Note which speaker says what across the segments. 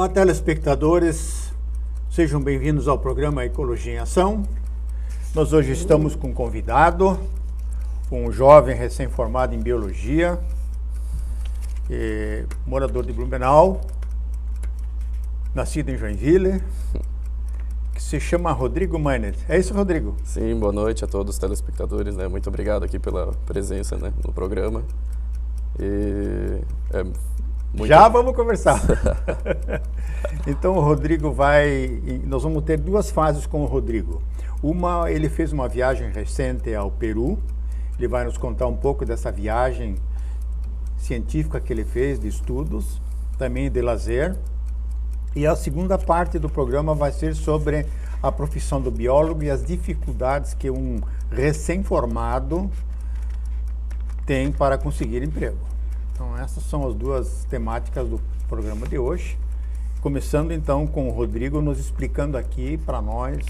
Speaker 1: Olá, telespectadores, sejam bem-vindos ao programa Ecologia em Ação. Nós hoje estamos com um convidado, um jovem recém-formado em Biologia, morador de Blumenau, nascido em Joinville, que se chama Rodrigo Maynard. É isso, Rodrigo?
Speaker 2: Sim, boa noite a todos os telespectadores, né? Muito obrigado aqui pela presença, né, no programa.
Speaker 1: Já vamos conversar. Então o Rodrigo nós vamos ter duas fases com o Rodrigo. Uma, ele fez uma viagem recente ao Peru, ele vai nos contar um pouco dessa viagem científica que ele fez, de estudos, também de lazer. E a segunda parte do programa vai ser sobre a profissão do biólogo e as dificuldades que um recém-formado tem para conseguir emprego. Então essas são as duas temáticas do programa de hoje. Começando então com o Rodrigo nos explicando aqui para nós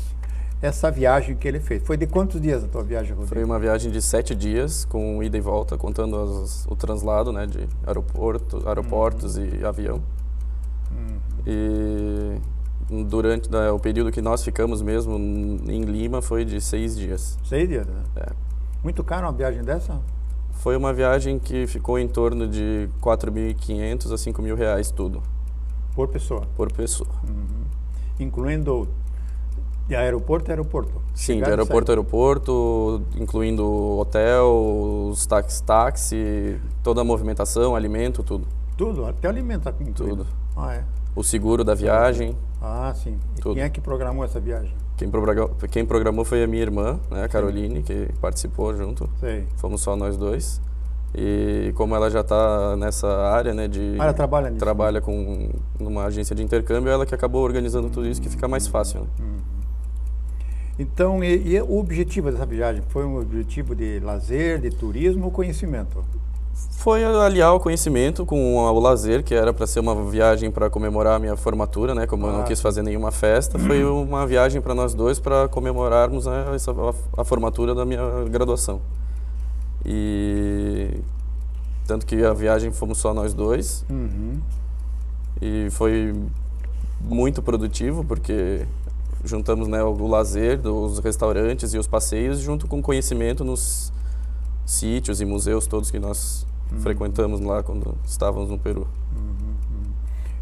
Speaker 1: essa viagem que ele fez. Foi de quantos dias a tua viagem, Rodrigo?
Speaker 2: Foi uma viagem de 7 dias, com ida e volta, contando o translado, né, de aeroportos e avião. E durante o período que nós ficamos mesmo em Lima foi de 6 dias.
Speaker 1: 6 dias, né?
Speaker 2: É.
Speaker 1: Muito caro uma viagem dessa?
Speaker 2: Foi uma viagem que ficou em torno de 4.500 a 5.000 reais tudo.
Speaker 1: Por pessoa?
Speaker 2: Por pessoa.
Speaker 1: Incluindo de aeroporto a aeroporto?
Speaker 2: Sim, de aeroporto a aeroporto, incluindo hotel, os táxi, toda a movimentação, alimento, tudo.
Speaker 1: Tudo? Até alimento incluído?
Speaker 2: Tudo.
Speaker 1: Ah, é?
Speaker 2: O seguro da viagem.
Speaker 1: Ah, sim. E
Speaker 2: tudo.
Speaker 1: quem é que programou essa viagem?
Speaker 2: Quem programou foi a minha irmã, né, a Caroline, que participou junto.
Speaker 1: Sei.
Speaker 2: Fomos só nós dois. E como ela já está nessa área, né,
Speaker 1: ela trabalha nisso?
Speaker 2: Trabalha numa agência de intercâmbio, ela que acabou organizando tudo isso, que fica mais fácil, né?
Speaker 1: Então, e o objetivo dessa viagem? Foi um objetivo de lazer, de turismo ou conhecimento?
Speaker 2: Foi aliar o conhecimento com o lazer, que era para ser uma viagem para comemorar a minha formatura, né? Como eu não quis fazer nenhuma festa, foi uma viagem para nós dois para comemorarmos a formatura da minha graduação. E tanto que a viagem fomos só nós dois. E foi muito produtivo, porque juntamos, né, o lazer dos restaurantes e os passeios junto com o conhecimento nos sítios e museus todos que nós frequentamos lá quando estávamos no Peru.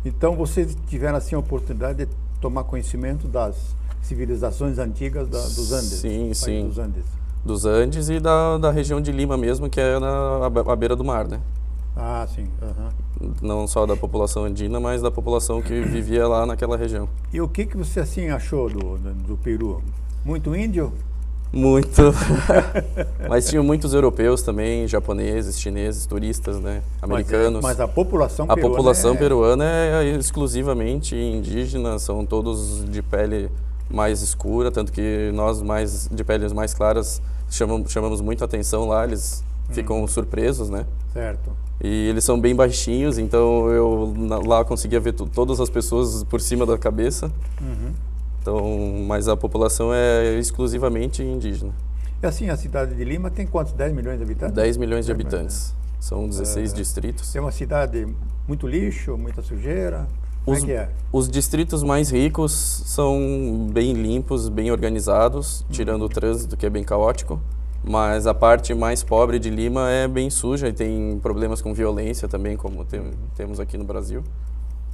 Speaker 1: Então vocês tiveram assim a oportunidade de tomar conhecimento das civilizações antigas dos Andes?
Speaker 2: Sim, sim.
Speaker 1: Dos Andes.
Speaker 2: Dos Andes e da região de Lima mesmo, que é à beira do mar, né?
Speaker 1: Ah, sim.
Speaker 2: Não só da população andina, mas da população que vivia lá naquela região.
Speaker 1: E o que você assim achou do Peru? Muito índio?
Speaker 2: Muito. Mas tinham muitos europeus também, japoneses, chineses, turistas, né? Americanos.
Speaker 1: Mas a população peruana...
Speaker 2: A população peruana é exclusivamente indígena, são todos de pele mais escura, tanto que nós de peles mais claras chamamos muita atenção lá, eles ficam surpresos, né?
Speaker 1: Certo.
Speaker 2: E eles são bem baixinhos, então eu lá conseguia ver todas as pessoas por cima da cabeça. Então, mas a população é exclusivamente indígena.
Speaker 1: E assim, a cidade de Lima tem quantos? 10 milhões de habitantes?
Speaker 2: 10 milhões de habitantes. São 16 distritos.
Speaker 1: É uma cidade muito lixo, muita sujeira? Como é que é?
Speaker 2: Os distritos mais ricos são bem limpos, bem organizados, tirando o trânsito, que é bem caótico. Mas a parte mais pobre de Lima é bem suja e tem problemas com violência também, como temos aqui no Brasil.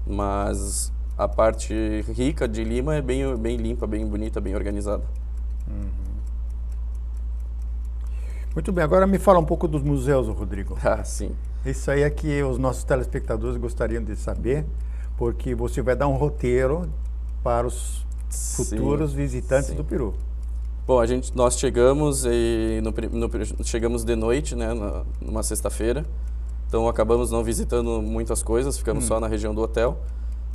Speaker 2: Mas a parte rica de Lima é bem limpa, bem bonita, bem organizada.
Speaker 1: Muito bem, agora me fala um pouco dos museus, Rodrigo.
Speaker 2: Ah, sim.
Speaker 1: Isso aí é que os nossos telespectadores gostariam de saber, porque você vai dar um roteiro para os futuros visitantes do Peru.
Speaker 2: Bom, nós chegamos chegamos de noite, né, numa sexta-feira. Então acabamos não visitando muitas coisas, ficamos só na região do hotel.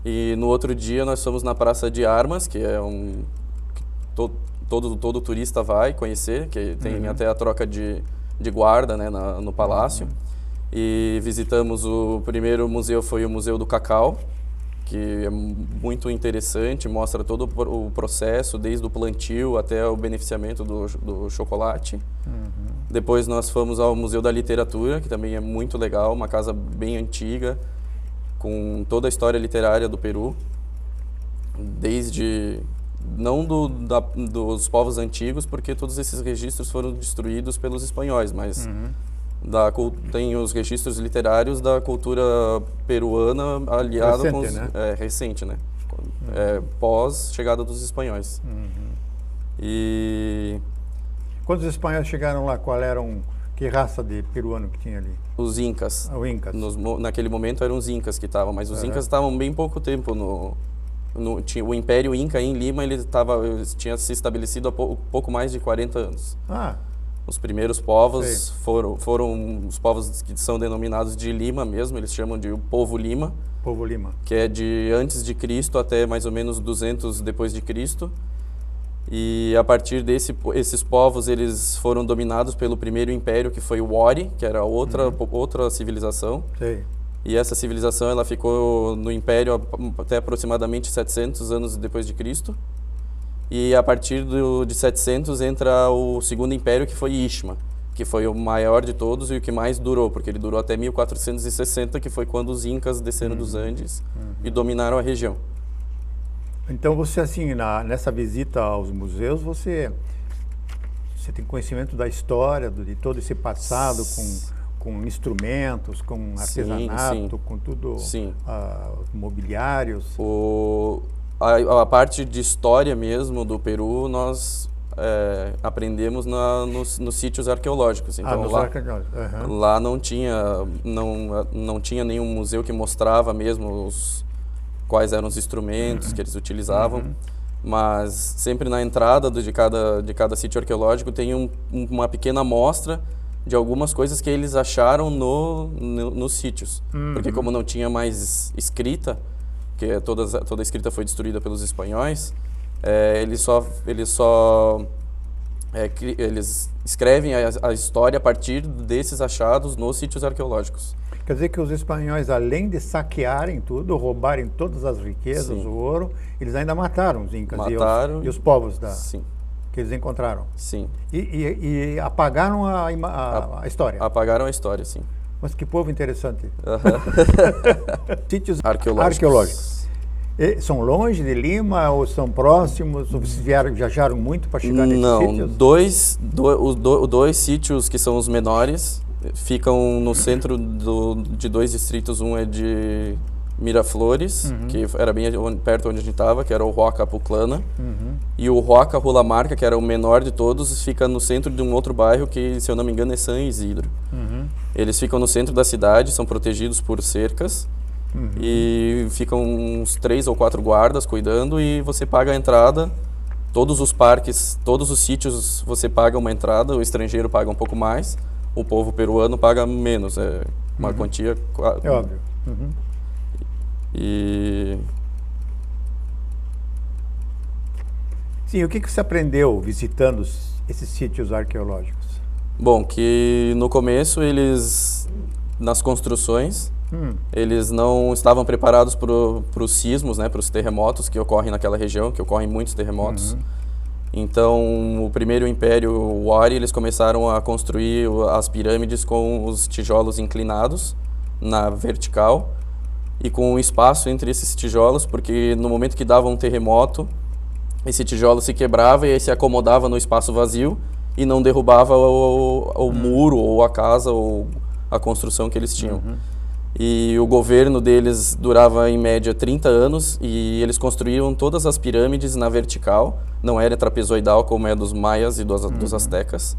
Speaker 2: E no outro dia nós fomos na Praça de Armas, que é que todo turista vai conhecer, que tem até a troca de guarda, né, no palácio. E visitamos o primeiro museu, foi o Museu do Cacau, que é muito interessante, mostra todo o processo, desde o plantio até o beneficiamento do chocolate. Depois nós fomos ao Museu da Literatura, que também é muito legal, uma casa bem antiga, com toda a história literária do Peru. desde não dos povos antigos, porque todos esses registros foram destruídos pelos espanhóis, mas tem os registros literários da cultura peruana aliada com os, recente, né? Pós chegada dos espanhóis. E
Speaker 1: quando os espanhóis chegaram lá, que raça de peruano que tinha ali?
Speaker 2: Os incas.
Speaker 1: Os incas.
Speaker 2: Naquele momento eram os incas que estavam, mas os incas estavam bem pouco tempo o Império Inca em Lima, ele tinha se estabelecido há pouco mais de 40 anos. Os primeiros povos foram os povos que são denominados de Lima mesmo, eles chamam de o povo Lima.
Speaker 1: Povo Lima.
Speaker 2: Que é de antes de Cristo até mais ou menos 200 depois de Cristo. E a partir esses povos, eles foram dominados pelo primeiro império, que foi o Wari, que era outra civilização. E essa civilização ela ficou no império até aproximadamente 700 anos depois de Cristo. E a partir de 700 entra o segundo império, que foi Ishma, que foi o maior de todos e o que mais durou, porque ele durou até 1460, que foi quando os Incas desceram dos Andes e dominaram a região.
Speaker 1: Então você, assim, nessa visita aos museus, você tem conhecimento da história, de todo esse passado, com instrumentos, com artesanato, com tudo, mobiliários.
Speaker 2: A parte de história mesmo do Peru, nós aprendemos nos sítios arqueológicos. Então lá não tinha nenhum museu que mostrava mesmo quais eram os instrumentos que eles utilizavam. Mas sempre na entrada de cada sítio arqueológico tem uma pequena amostra de algumas coisas que eles acharam nos sítios. Porque como não tinha mais escrita, que toda a escrita foi destruída pelos espanhóis, eles escrevem a história a partir desses achados nos sítios arqueológicos.
Speaker 1: Quer dizer que os espanhóis, além de saquearem tudo, roubarem todas as riquezas, o ouro, eles ainda mataram os incas e os povos que eles encontraram.
Speaker 2: Sim.
Speaker 1: E apagaram a história.
Speaker 2: Apagaram a história, sim.
Speaker 1: Mas que povo interessante. Sítios
Speaker 2: arqueológicos.
Speaker 1: São longe de Lima ou são próximos? Ou vocês viajaram muito para chegar nesses sítios?
Speaker 2: Não, dois sítios que são os menores ficam no centro de dois distritos. Um é de Miraflores, que era bem perto onde a gente estava, que era o Huaca Puclana. E o Huaca Hulamarca, que era o menor de todos, fica no centro de um outro bairro que, se eu não me engano, é San Isidro. Eles ficam no centro da cidade, são protegidos por cercas. E ficam uns 3 ou 4 guardas cuidando e você paga a entrada. Todos os parques, todos os sítios você paga uma entrada, o estrangeiro paga um pouco mais, o povo peruano paga menos, é uma quantia...
Speaker 1: É óbvio. Sim, o que você aprendeu visitando esses sítios arqueológicos?
Speaker 2: Bom, que no começo nas construções, eles não estavam preparados para os sismos, né, para os terremotos que ocorrem naquela região, que ocorrem muitos terremotos. Então, o primeiro império, o Wari, eles começaram a construir as pirâmides com os tijolos inclinados na vertical e com um espaço entre esses tijolos, porque no momento que dava um terremoto, esse tijolo se quebrava e se acomodava no espaço vazio e não derrubava o muro ou a casa ou a construção que eles tinham. E o governo deles durava em média 30 anos e eles construíram todas as pirâmides na vertical, não era trapezoidal como é dos maias e dos astecas.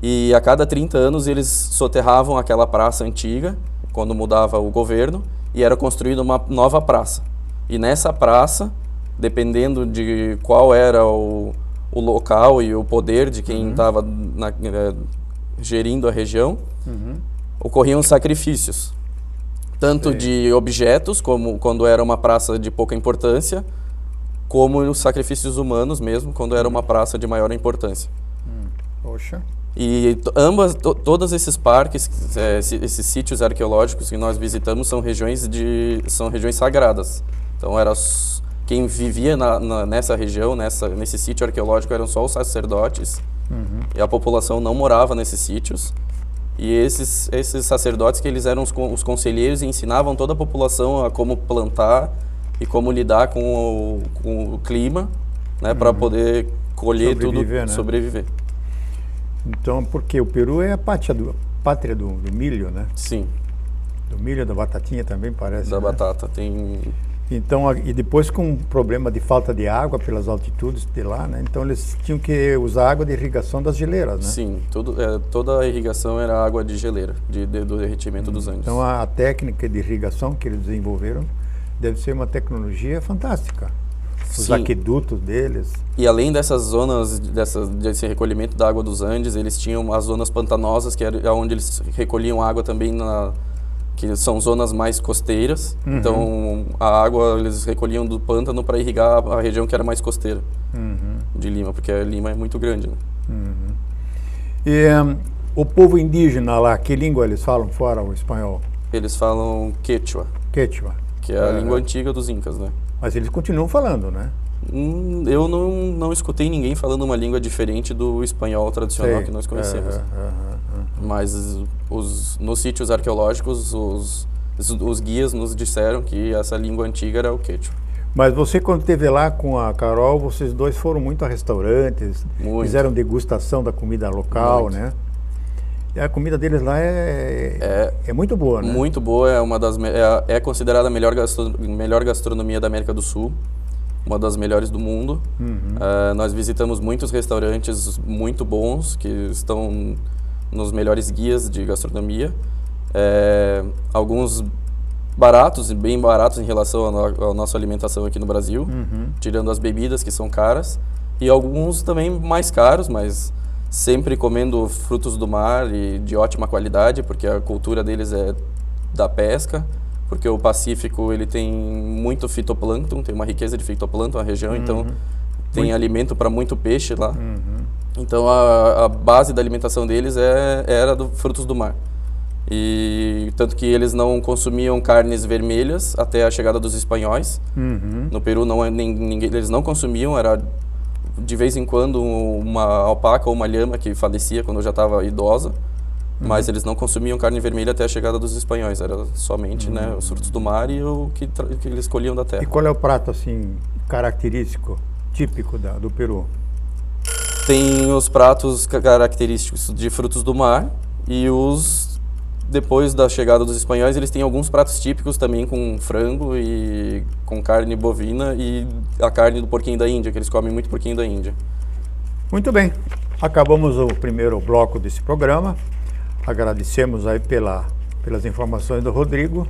Speaker 2: E a cada 30 anos eles soterravam aquela praça antiga, quando mudava o governo, e era construída uma nova praça. E nessa praça, dependendo de qual era o local e o poder de quem estava gerindo a região, ocorriam sacrifícios. Tanto de objetos, como quando era uma praça de pouca importância, como os sacrifícios humanos mesmo, quando era uma praça de maior importância.
Speaker 1: Poxa.
Speaker 2: E todos esses parques, esses sítios arqueológicos que nós visitamos são regiões sagradas. Então quem vivia nessa região, nesse sítio arqueológico, eram só os sacerdotes, e a população não morava nesses sítios. E esses sacerdotes, que eles eram os conselheiros e ensinavam toda a população a como plantar e como lidar com o clima, né, para poder colher
Speaker 1: Sobreviver,
Speaker 2: tudo,
Speaker 1: né?
Speaker 2: sobreviver.
Speaker 1: Então, porque o Peru é a pátria do milho, né?
Speaker 2: Sim,
Speaker 1: Do milho, da batatinha também parece,
Speaker 2: da
Speaker 1: né?
Speaker 2: batata. Tem
Speaker 1: Então, e depois com um problema de falta de água pelas altitudes de lá, né? Então eles tinham que usar água de irrigação das geleiras, né?
Speaker 2: Sim, toda a irrigação era água de geleira, do derretimento dos Andes.
Speaker 1: Então a técnica de irrigação que eles desenvolveram deve ser uma tecnologia fantástica. Os
Speaker 2: Sim.
Speaker 1: aquedutos deles.
Speaker 2: E além dessas zonas, desse recolhimento da água dos Andes, eles tinham as zonas pantanosas, que era onde eles recolhiam água também, que são zonas mais costeiras. Então a água eles recolhiam do pântano para irrigar a região que era mais costeira de Lima, porque a Lima é muito grande, né?
Speaker 1: E o povo indígena lá, que língua eles falam fora o espanhol?
Speaker 2: Eles falam quechua,
Speaker 1: Quechua.
Speaker 2: que é a língua antiga dos Incas, né?
Speaker 1: Mas eles continuam falando, né?
Speaker 2: Eu não escutei ninguém falando uma língua diferente do espanhol tradicional
Speaker 1: Sei.
Speaker 2: que nós conhecemos. Mas nos sítios arqueológicos, os guias nos disseram que essa língua antiga era o quechua.
Speaker 1: Mas você, quando esteve lá com a Carol, vocês dois foram muito a restaurantes,
Speaker 2: Muito.
Speaker 1: fizeram degustação da comida local,
Speaker 2: Muito.
Speaker 1: né? E a comida deles lá é muito boa, né?
Speaker 2: Muito boa, é considerada a melhor gastronomia da América do Sul, uma das melhores do mundo. Nós visitamos muitos restaurantes muito bons, que estão nos melhores guias de gastronomia. Alguns baratos, bem baratos em relação à nossa alimentação aqui no Brasil, tirando as bebidas que são caras, e alguns também mais caros, mas sempre comendo frutos do mar e de ótima qualidade, porque a cultura deles é da pesca, porque o Pacífico ele tem muito fitoplâncton, tem uma riqueza de fitoplâncton na região, então tem alimento para muito peixe lá. Então a base da alimentação deles era frutos do mar. E tanto que eles não consumiam carnes vermelhas até a chegada dos espanhóis. No Peru eles não consumiam, era de vez em quando uma alpaca ou uma lhama que falecia quando já estava idosa, mas eles não consumiam carne vermelha até a chegada dos espanhóis, era somente né, os frutos do mar e o que eles colhiam da terra.
Speaker 1: E qual é o prato assim característico, típico do Peru?
Speaker 2: Tem os pratos característicos de frutos do mar e depois da chegada dos espanhóis, eles têm alguns pratos típicos também com frango e com carne bovina e a carne do porquinho da Índia, que eles comem muito porquinho da Índia.
Speaker 1: Muito bem, acabamos o primeiro bloco desse programa. Agradecemos aí pelas informações do Rodrigo.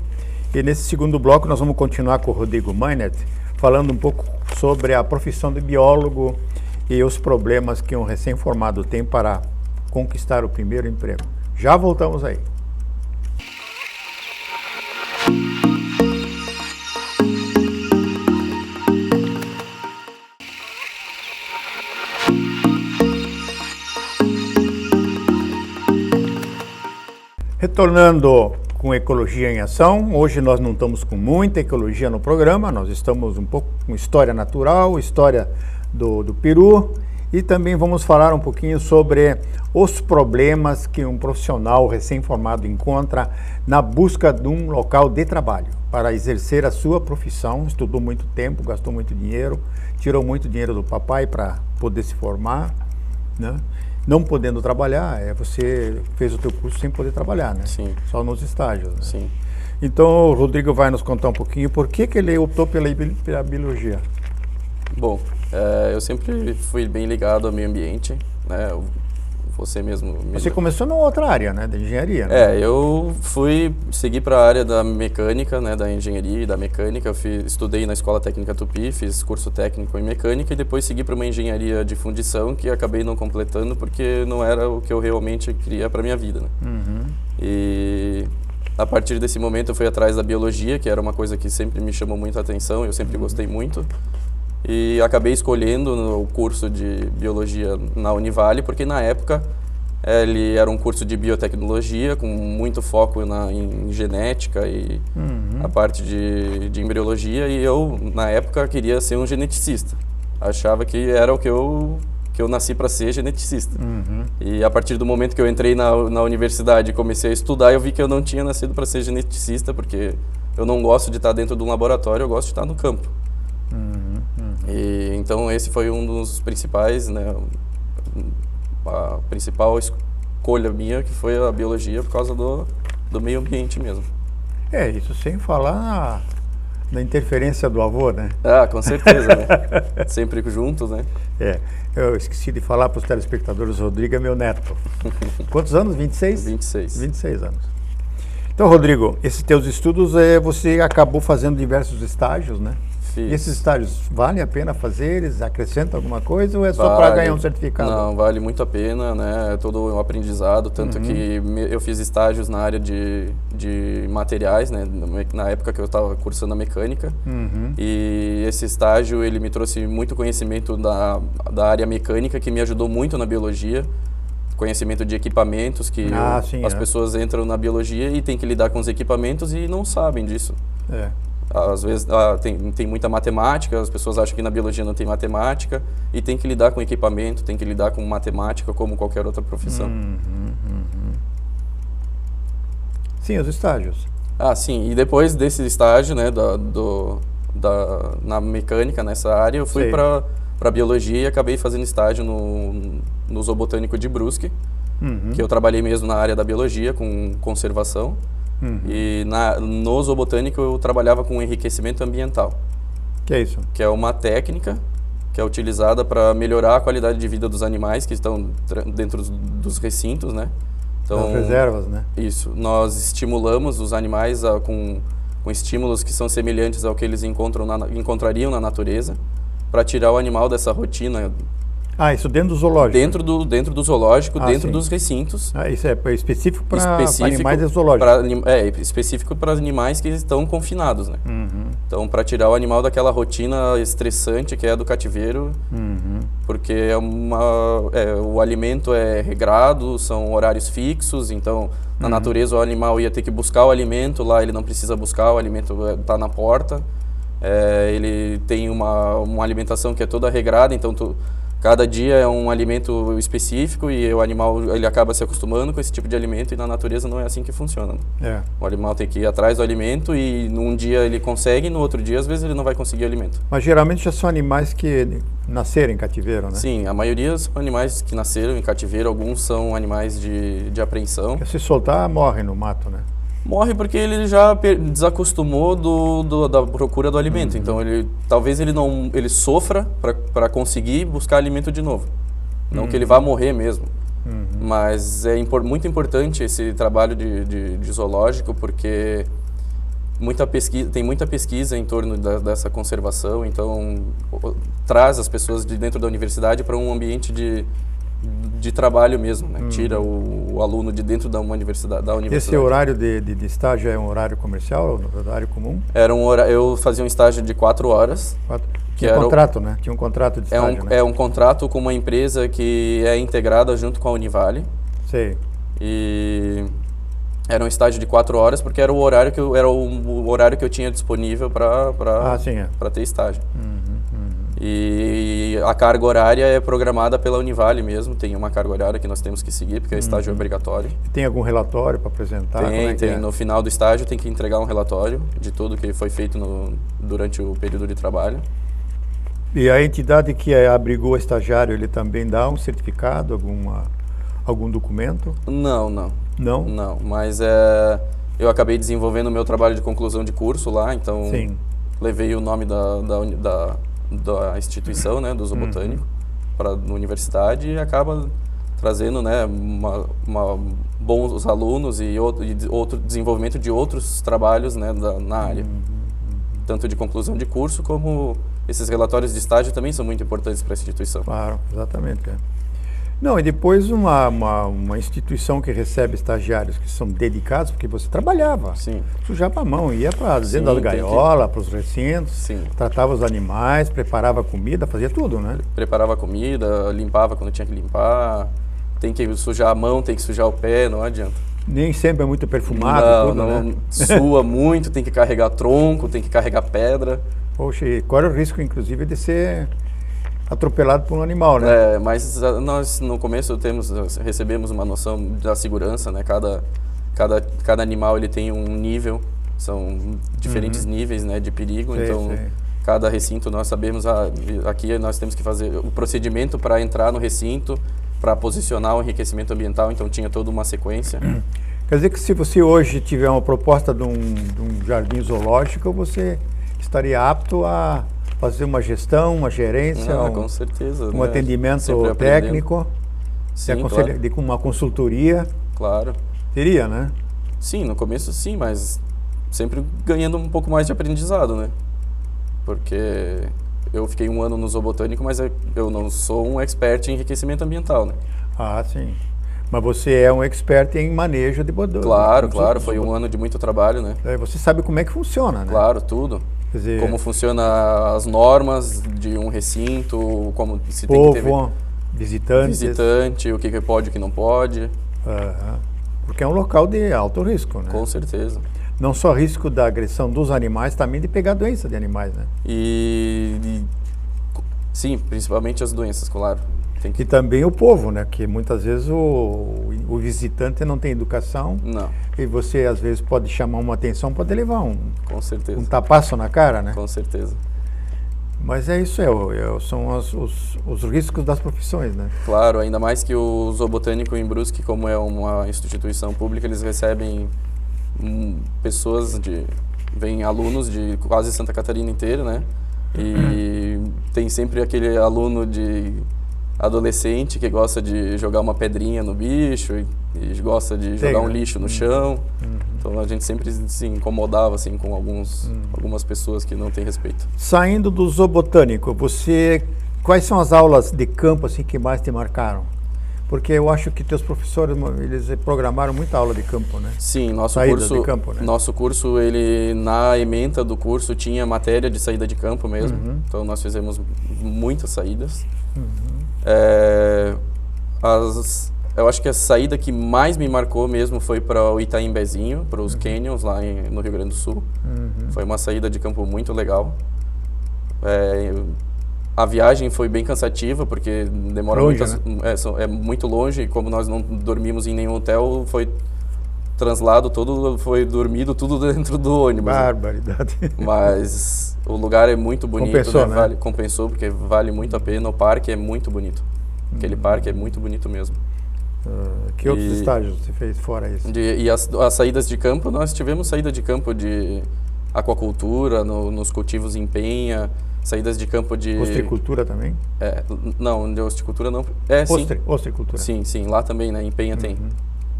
Speaker 1: E nesse segundo bloco nós vamos continuar com o Rodrigo Meinert, falando um pouco sobre a profissão de biólogo e os problemas que um recém-formado tem para conquistar o primeiro emprego. Já voltamos aí. Retornando com Ecologia em Ação, hoje nós não estamos com muita ecologia no programa, nós estamos um pouco com história natural, história do Peru e também vamos falar um pouquinho sobre os problemas que um profissional recém-formado encontra na busca de um local de trabalho para exercer a sua profissão. Estudou muito tempo, gastou muito dinheiro, tirou muito dinheiro do papai para poder se formar, né? Não podendo trabalhar, você fez o teu curso sem poder trabalhar, né?
Speaker 2: Sim.
Speaker 1: Só nos estágios, né?
Speaker 2: Sim.
Speaker 1: Então o Rodrigo vai nos contar um pouquinho por que ele optou pela biologia.
Speaker 2: Bom, eu sempre fui bem ligado ao meio ambiente, né? Você mesmo...
Speaker 1: Você começou numa outra área, né? Da engenharia, né?
Speaker 2: Eu segui para a área da mecânica, né? Da engenharia e da mecânica. Estudei na Escola Técnica Tupi, fiz curso técnico em mecânica e depois segui para uma engenharia de fundição que acabei não completando porque não era o que eu realmente queria para minha vida, né? E a partir desse momento eu fui atrás da biologia, que era uma coisa que sempre me chamou muita atenção, eu sempre gostei muito. E acabei escolhendo o curso de biologia na Univale, porque na época ele era um curso de biotecnologia, com muito foco em genética e a parte de embriologia, e eu, na época, queria ser um geneticista. Achava que era o que eu porque eu nasci para ser geneticista. E a partir do momento que eu entrei na universidade e comecei a estudar, eu vi que eu não tinha nascido para ser geneticista, porque eu não gosto de estar dentro de um laboratório, eu gosto de estar no campo. E então esse foi um dos principais, né, a principal escolha minha, que foi a biologia, por causa do meio ambiente mesmo.
Speaker 1: Isso sem falar na interferência do avô, né?
Speaker 2: Ah, com certeza, né? Sempre juntos, né?
Speaker 1: Eu esqueci de falar para os telespectadores, o Rodrigo é meu neto. Quantos anos? 26?
Speaker 2: 26.
Speaker 1: 26 anos. Então, Rodrigo, esses teus estudos, você acabou fazendo diversos estágios, né?
Speaker 2: Fiz.
Speaker 1: E esses estágios, vale a pena fazer? Eles acrescentam alguma coisa ou é só para ganhar um certificado?
Speaker 2: Não, vale muito a pena, né? É todo um aprendizado, tanto que eu fiz estágios na área de materiais, né? Na época que eu estava cursando a mecânica. E esse estágio, ele me trouxe muito conhecimento da área mecânica, que me ajudou muito na biologia. Conhecimento de equipamentos, que as pessoas entram na biologia e tem que lidar com os equipamentos e não sabem disso. Às vezes tem muita matemática, as pessoas acham que na biologia não tem matemática, e tem que lidar com equipamento, tem que lidar com matemática como qualquer outra profissão.
Speaker 1: Sim, os estágios.
Speaker 2: Sim, e depois desse estágio, né, na mecânica, nessa área, eu fui para biologia e acabei fazendo estágio no Zoobotânico de Brusque, que eu trabalhei mesmo na área da biologia, com conservação. E no Zoobotânico eu trabalhava com enriquecimento ambiental.
Speaker 1: Que é isso?
Speaker 2: Que é uma técnica que é utilizada para melhorar a qualidade de vida dos animais que estão dentro dos recintos, né? Então,
Speaker 1: das reservas, né?
Speaker 2: Isso. Nós estimulamos os animais com estímulos que são semelhantes ao que eles encontrariam na natureza, para tirar o animal dessa rotina.
Speaker 1: Isso dentro do zoológico?
Speaker 2: Dentro do zoológico, dentro dos recintos.
Speaker 1: Isso é específico para animais zoológicos?
Speaker 2: Específico para animais que estão confinados, né? Então, para tirar o animal daquela rotina estressante que é a do cativeiro, porque o alimento é regrado, são horários fixos, então na natureza o animal ia ter que buscar o alimento, lá ele não precisa buscar, o alimento está na porta. Ele tem uma alimentação que é toda regrada, então cada dia é um alimento específico e o animal ele acaba se acostumando com esse tipo de alimento, e na natureza não é assim que funciona. O animal tem que ir atrás do alimento e num dia ele consegue e no outro dia às vezes ele não vai conseguir alimento.
Speaker 1: Mas geralmente já são animais que nasceram em cativeiro, né?
Speaker 2: Sim, a maioria são animais que nasceram em cativeiro, alguns são animais de apreensão.
Speaker 1: Se soltar, morre no mato, né?
Speaker 2: Morre porque ele já desacostumou da procura do alimento. Então, talvez ele sofra para conseguir buscar alimento de novo. Não que ele vá morrer mesmo. Mas é muito importante esse trabalho de zoológico, porque tem muita pesquisa em torno dessa conservação. Então, traz as pessoas de dentro da universidade para um ambiente de trabalho mesmo, né? Tira o aluno de dentro da universidade.
Speaker 1: Esse horário de estágio é um horário comercial, um horário comum?
Speaker 2: Eu fazia um estágio de 4 horas.
Speaker 1: Tinha um contrato, né? Tinha um contrato de estágio, né?
Speaker 2: É um contrato com uma empresa que é integrada junto com a Univale.
Speaker 1: Sei.
Speaker 2: E era um estágio de 4 horas, porque era o horário que eu tinha disponível para ter estágio. E a carga horária é programada pela Univale mesmo, tem uma carga horária que nós temos que seguir, porque o estágio é obrigatório.
Speaker 1: Tem algum relatório para apresentar?
Speaker 2: Tem. No final do estágio tem que entregar um relatório de tudo que foi feito durante o período de trabalho.
Speaker 1: E a entidade que abrigou o estagiário, ele também dá um certificado, algum documento?
Speaker 2: Não.
Speaker 1: Não?
Speaker 2: Não, mas eu acabei desenvolvendo o meu trabalho de conclusão de curso lá, então levei o nome da instituição, né, do Zoobotânico, para a universidade, e acaba trazendo, né, bons alunos e outro desenvolvimento de outros trabalhos, né, na área. Tanto de conclusão de curso, como esses relatórios de estágio também são muito importantes para a instituição.
Speaker 1: Claro, exatamente. Não, e depois uma instituição que recebe estagiários que são dedicados, porque você trabalhava, sujava a mão, ia para dentro da gaiola, para os recintos, tratava os animais, preparava comida, fazia tudo, né?
Speaker 2: Preparava comida, limpava quando tinha que limpar, tem que sujar a mão, tem que sujar o pé, não adianta.
Speaker 1: Nem sempre é muito perfumado,
Speaker 2: né? Sua muito, tem que carregar tronco, tem que carregar pedra.
Speaker 1: Poxa, e qual era o risco, inclusive, de ser atropelado por um animal, né?
Speaker 2: Mas nós no começo recebemos uma noção da segurança, né? Cada animal ele tem um nível, são diferentes níveis, né, de perigo, então cada recinto nós sabemos, aqui nós temos que fazer o procedimento para entrar no recinto, para posicionar o enriquecimento ambiental, então tinha toda uma sequência.
Speaker 1: Quer dizer que se você hoje tiver uma proposta de um jardim zoológico, você estaria apto a fazer uma gestão, uma gerência,
Speaker 2: com certeza,
Speaker 1: um atendimento técnico, com uma consultoria?
Speaker 2: Claro.
Speaker 1: Teria, né?
Speaker 2: Sim, no começo sim, mas sempre ganhando um pouco mais de aprendizado, né? Porque eu fiquei 1 ano no zoobotânico, mas eu não sou um expert em enriquecimento ambiental, né?
Speaker 1: Ah, sim. Mas você é um expert em manejo de bodô.
Speaker 2: Claro, foi 1 ano de muito trabalho, né?
Speaker 1: Você sabe como é que funciona, né?
Speaker 2: Claro, tudo.
Speaker 1: Quer dizer,
Speaker 2: como funciona as normas de um recinto, como se
Speaker 1: povo,
Speaker 2: tem que ter visitante, o que pode e o que não pode.
Speaker 1: Porque é um local de alto risco, né?
Speaker 2: Com certeza.
Speaker 1: Não só risco da agressão dos animais, também de pegar doença de animais, né?
Speaker 2: Sim, principalmente as doenças, claro.
Speaker 1: E também o povo, né? Que muitas vezes o visitante não tem educação.
Speaker 2: Não.
Speaker 1: E você, às vezes, pode chamar uma atenção, pode levar
Speaker 2: com certeza.
Speaker 1: Um tapaço na cara, né?
Speaker 2: Com certeza.
Speaker 1: Mas é isso, são os riscos das profissões, né?
Speaker 2: Claro, ainda mais que o zoobotânico em Brusque, como é uma instituição pública, eles recebem vêm alunos de quase Santa Catarina inteira, né? E tem sempre aquele aluno de adolescente que gosta de jogar uma pedrinha no bicho e gosta de jogar um lixo no chão. Então a gente sempre se incomodava assim com algumas pessoas que não têm respeito.
Speaker 1: Saindo do zoobotânico, quais são as aulas de campo assim que mais te marcaram? Porque eu acho que teus professores, eles programaram muita aula de campo, né?
Speaker 2: Sim, nosso curso, ele na ementa do curso tinha matéria de saída de campo mesmo. Então nós fizemos muitas saídas. Eu acho que a saída que mais me marcou mesmo foi para o Itaimbezinho, para os canyons lá no Rio Grande do Sul. Foi uma saída de campo muito legal. A viagem foi bem cansativa, porque demora é muito longe, e como nós não dormimos em nenhum hotel, foi translado todo, foi dormido tudo dentro do ônibus.
Speaker 1: Barbaridade.
Speaker 2: Mas o lugar é muito bonito,
Speaker 1: compensou,
Speaker 2: né? Compensou, porque vale muito a pena. O parque é muito bonito. Aquele parque é muito bonito mesmo.
Speaker 1: Que outros estágios você fez fora isso?
Speaker 2: E as saídas de campo, nós tivemos saída de campo de aquacultura, nos cultivos em penha, saídas de campo de...
Speaker 1: Ostricultura também?
Speaker 2: Não, de ostricultura não.
Speaker 1: Ostricultura.
Speaker 2: Sim, lá também, né? Em penha tem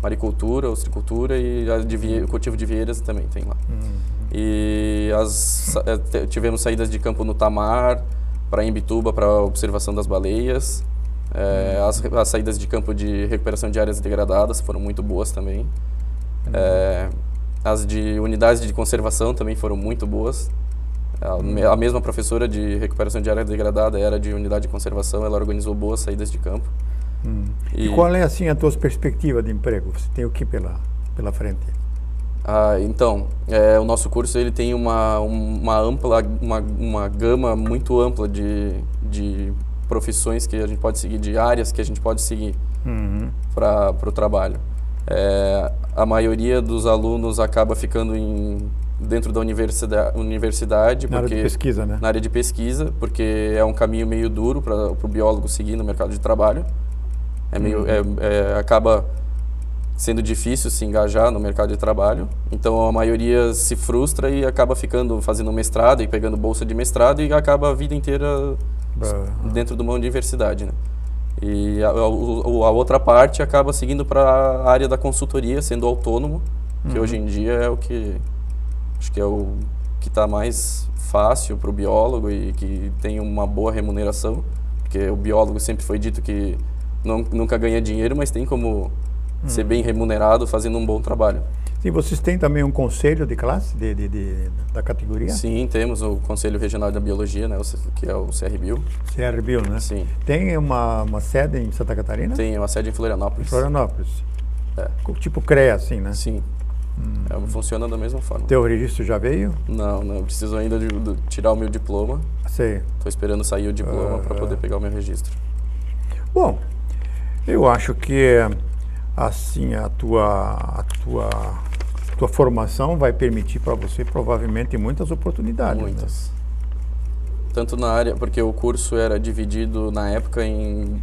Speaker 2: maricultura, ostricultura e o cultivo de vieiras também tem lá. E tivemos saídas de campo no Tamar, para Imbituba, para observação das baleias. As saídas de campo de recuperação de áreas degradadas foram muito boas também. As de unidades de conservação também foram muito boas. A mesma professora de recuperação de área degradada era de unidade de conservação, ela organizou boas saídas de campo.
Speaker 1: E qual é assim a tua perspectiva de emprego? Você tem o que pela frente?
Speaker 2: Então, o nosso curso ele tem uma gama muito ampla de profissões que a gente pode seguir, de áreas que a gente pode seguir para o trabalho. A maioria dos alunos acaba ficando dentro da universidade
Speaker 1: na área de pesquisa, né?
Speaker 2: Na área de pesquisa, porque é um caminho meio duro para o biólogo seguir no mercado de trabalho. Acaba sendo difícil se engajar no mercado de trabalho. Então a maioria se frustra e acaba fazendo mestrado e pegando bolsa de mestrado e acaba a vida inteira dentro de uma universidade, né? E a outra parte acaba seguindo para a área da consultoria, sendo autônomo, que hoje em dia é o que acho que é o que está mais fácil para o biólogo e que tem uma boa remuneração, porque o biólogo sempre foi dito que nunca ganha dinheiro, mas tem como ser bem remunerado fazendo um bom trabalho.
Speaker 1: Sim, vocês têm também um conselho de classe da categoria?
Speaker 2: Sim, temos o Conselho Regional da Biologia, né, que é o CRBio.
Speaker 1: CRBio, né?
Speaker 2: Sim.
Speaker 1: Tem uma sede em Santa Catarina?
Speaker 2: Tem uma sede em Florianópolis.
Speaker 1: Florianópolis. Tipo CREA, assim, né?
Speaker 2: Sim. Funciona da mesma forma.
Speaker 1: Teu registro já veio?
Speaker 2: Não, preciso ainda de tirar o meu diploma.
Speaker 1: Sei.
Speaker 2: Estou esperando sair o diploma para poder pegar o meu registro.
Speaker 1: Bom, eu acho que assim a tua formação vai permitir para você provavelmente muitas oportunidades.
Speaker 2: Muitas.
Speaker 1: Né?
Speaker 2: Tanto na área, porque o curso era dividido na época em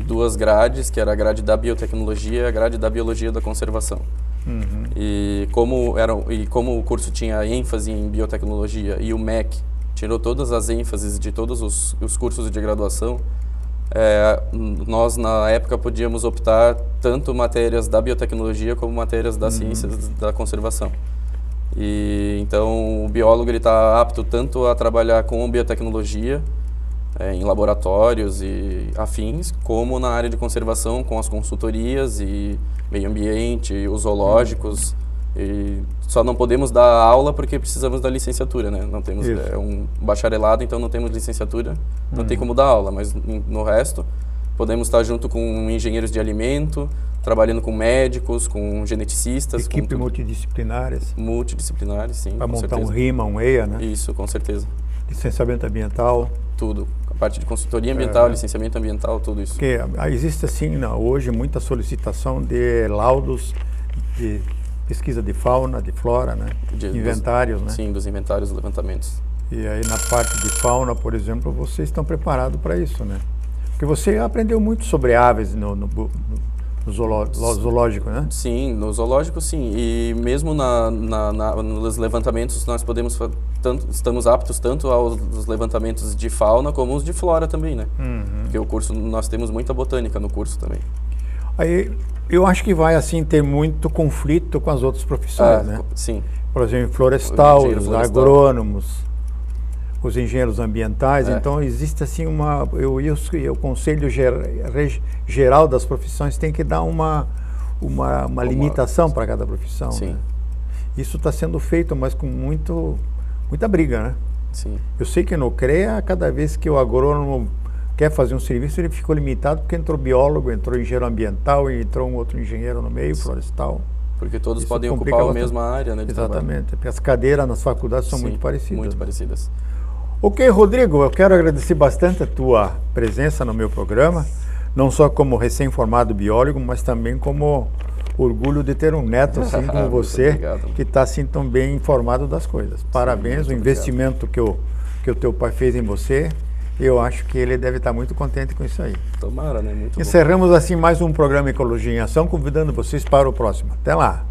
Speaker 2: duas grades, que era a grade da biotecnologia e a grade da biologia da conservação.
Speaker 1: Uhum.
Speaker 2: E como o curso tinha ênfase em biotecnologia e o MEC tirou todas as ênfases de todos os cursos de graduação, nós na época podíamos optar tanto matérias da biotecnologia como matérias das ciências da conservação. E então o biólogo ele está apto tanto a trabalhar com biotecnologia em laboratórios e afins, como na área de conservação com as consultorias e meio ambiente, os zoológicos. E só não podemos dar aula porque precisamos da licenciatura, né? Não temos um bacharelado, então não temos licenciatura, não tem como dar aula, mas no resto podemos estar junto com engenheiros de alimento, trabalhando com médicos, com geneticistas.
Speaker 1: Equipe multidisciplinares.
Speaker 2: Multidisciplinares, sim.
Speaker 1: Para montar um RIMA, um EIA, né?
Speaker 2: Isso, com certeza.
Speaker 1: Licenciamento ambiental.
Speaker 2: Tudo. A parte de consultoria ambiental, licenciamento ambiental, tudo isso.
Speaker 1: Porque existe assim, hoje, muita solicitação de laudos de pesquisa de fauna, de flora, né? Inventários, né?
Speaker 2: Sim, dos inventários, levantamentos.
Speaker 1: E aí na parte de fauna, por exemplo, vocês estão preparados para isso, né? Porque você aprendeu muito sobre aves no zoológico, né?
Speaker 2: Sim, no zoológico sim. E mesmo nos levantamentos nós podemos, estamos aptos tanto aos levantamentos de fauna como os de flora também, né? Porque o curso, nós temos muita botânica no curso também.
Speaker 1: Aí eu acho que vai assim ter muito conflito com as outras profissões, né?
Speaker 2: Sim.
Speaker 1: Por exemplo, florestal, os agrônomos, os engenheiros ambientais. Então existe assim o conselho geral das profissões tem que dar uma limitação para cada profissão.
Speaker 2: Sim.
Speaker 1: Né? Isso está sendo feito, mas com muita briga, né?
Speaker 2: Sim.
Speaker 1: Eu sei que no CREA, cada vez que o agrônomo quer fazer um serviço, ele ficou limitado porque entrou biólogo, entrou engenheiro ambiental e entrou um outro engenheiro no meio, florestal.
Speaker 2: Porque todos podem ocupar a mesma área, né?
Speaker 1: Exatamente, porque as cadeiras nas faculdades são muito parecidas.
Speaker 2: Muito parecidas.
Speaker 1: Ok, Rodrigo, eu quero agradecer bastante a tua presença no meu programa, não só como recém-formado biólogo, mas também como orgulho de ter um neto assim como você, que está assim tão bem informado das coisas. Parabéns, o investimento que o teu pai fez em você. Eu acho que ele deve estar muito contente com isso aí.
Speaker 2: Tomara, né? Muito
Speaker 1: Encerramos assim mais um programa Ecologia em Ação, convidando vocês para o próximo. Até lá!